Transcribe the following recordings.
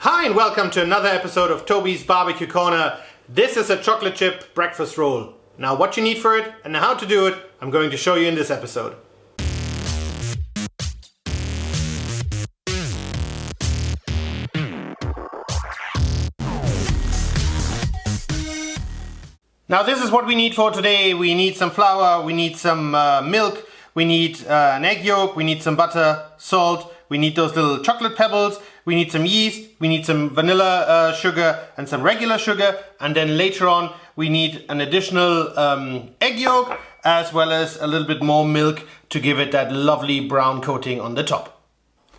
Hi and welcome to another episode of Toby's Barbecue Corner. This is a chocolate chip breakfast roll. Now what you need for it and how to do it, I'm going to show you in this episode. Now this is what we need for today. We need some flour, we need some milk, we need an egg yolk, we need some butter, salt, we need those little chocolate pebbles, we need some yeast, we need some vanilla sugar and some regular sugar, and then later on we need an additional egg yolk as well as a little bit more milk to give it that lovely brown coating on the top.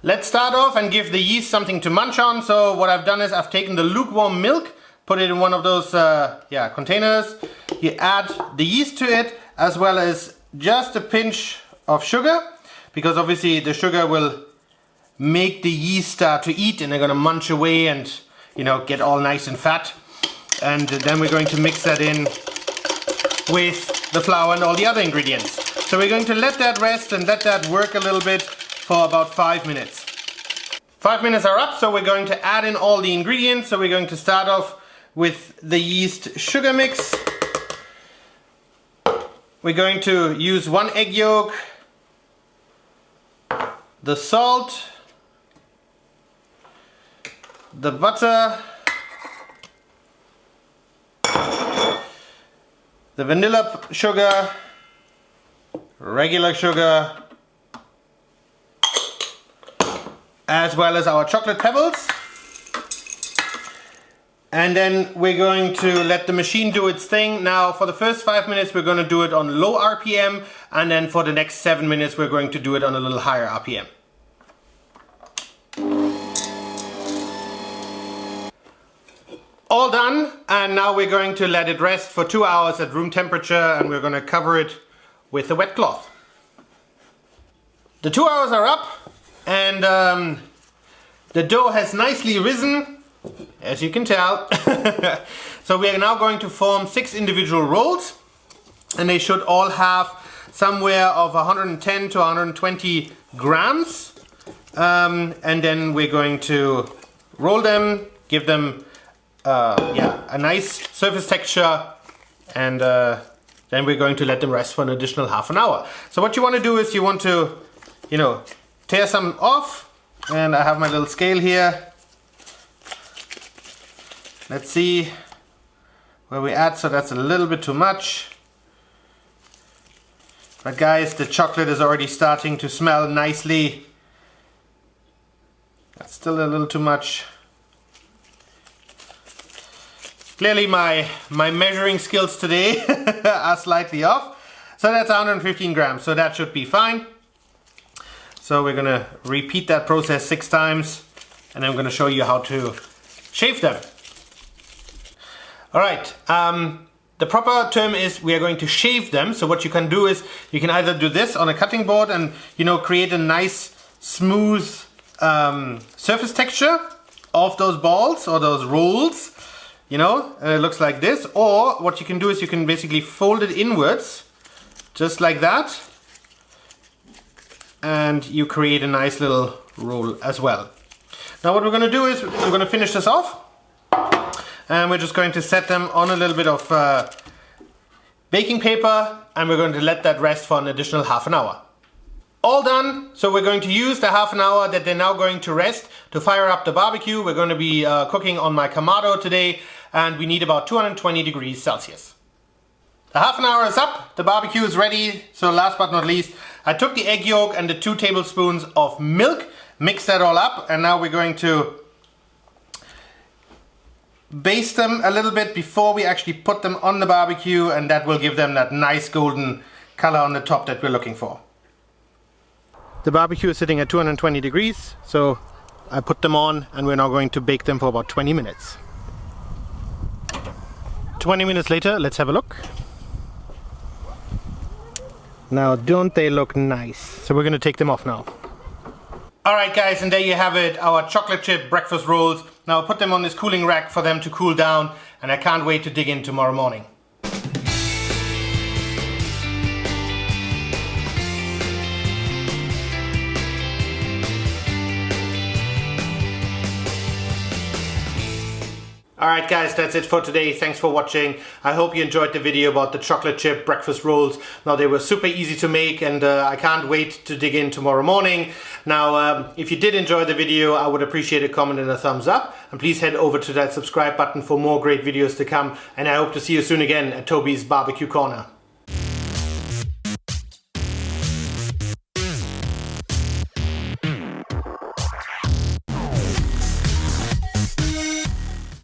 Let's start off and give the yeast something to munch on. So what I've done is I've taken the lukewarm milk, put it in one of those containers. You add the yeast to it as well as just a pinch of sugar, because obviously the sugar will make the yeast start to eat and they're going to munch away and get all nice and fat. And then we're going to mix that in with the flour and all the other ingredients. So we're going to let that rest and let that work a little bit for about 5 minutes. 5 minutes are up, so we're going to add in all the ingredients. So we're going to start off with the yeast sugar mix. We're going to use 1 egg yolk, the salt, the butter, the vanilla sugar, regular sugar, as well as our chocolate pebbles. And then we're going to let the machine do its thing. Now for the first 5 minutes we're going to do it on low RPM, and then for the next 7 minutes we're going to do it on a little higher RPM. All done, and now we're going to let it rest for 2 hours at room temperature, and we're going to cover it with a wet cloth. The 2 hours are up, and the dough has nicely risen, as you can tell. So we are now going to form 6 individual rolls, and they should all have somewhere of 110 to 120 grams. And then we're going to roll them, give them a nice surface texture, and then we're going to let them rest for an additional half an hour. So what you want to do is you want to, tear some off, and I have my little scale here. Let's see where we at. So that's a little bit too much. But guys, the chocolate is already starting to smell nicely. That's still a little too much. Clearly my measuring skills today are slightly off. So that's 115 grams, so that should be fine. So we're gonna repeat that process 6 times, and I'm gonna show you how to shave them. All right, the proper term is we are going to shave them. So what you can do is you can either do this on a cutting board and create a nice smooth surface texture of those balls or those rolls. It looks like this. Or what you can do is you can basically fold it inwards, just like that, and you create a nice little roll as well. Now what we're going to do is we're going to finish this off, and we're just going to set them on a little bit of baking paper, and we're going to let that rest for an additional half an hour. All done. So we're going to use the half an hour that they're now going to rest to fire up the barbecue. We're going to be cooking on my Kamado today, and we need about 220 degrees Celsius. The half an hour is up, the barbecue is ready. So last but not least, I took the egg yolk and the 2 tablespoons of milk, mixed that all up, and now we're going to baste them a little bit before we actually put them on the barbecue, and that will give them that nice golden color on the top that we're looking for. The barbecue is sitting at 220 degrees, so I put them on, and we're now going to bake them for about 20 minutes. 20 minutes later, let's have a look. Now, don't they look nice? So we're going to take them off now. Alright guys, and there you have it, our chocolate chip breakfast rolls. Now I'll put them on this cooling rack for them to cool down, and I can't wait to dig in tomorrow morning. Alright guys, that's it for today. Thanks for watching. I hope you enjoyed the video about the chocolate chip breakfast rolls. Now they were super easy to make and I can't wait to dig in tomorrow morning. Now if you did enjoy the video, I would appreciate a comment and a thumbs up. And please head over to that subscribe button for more great videos to come. And I hope to see you soon again at Toby's Barbecue Corner.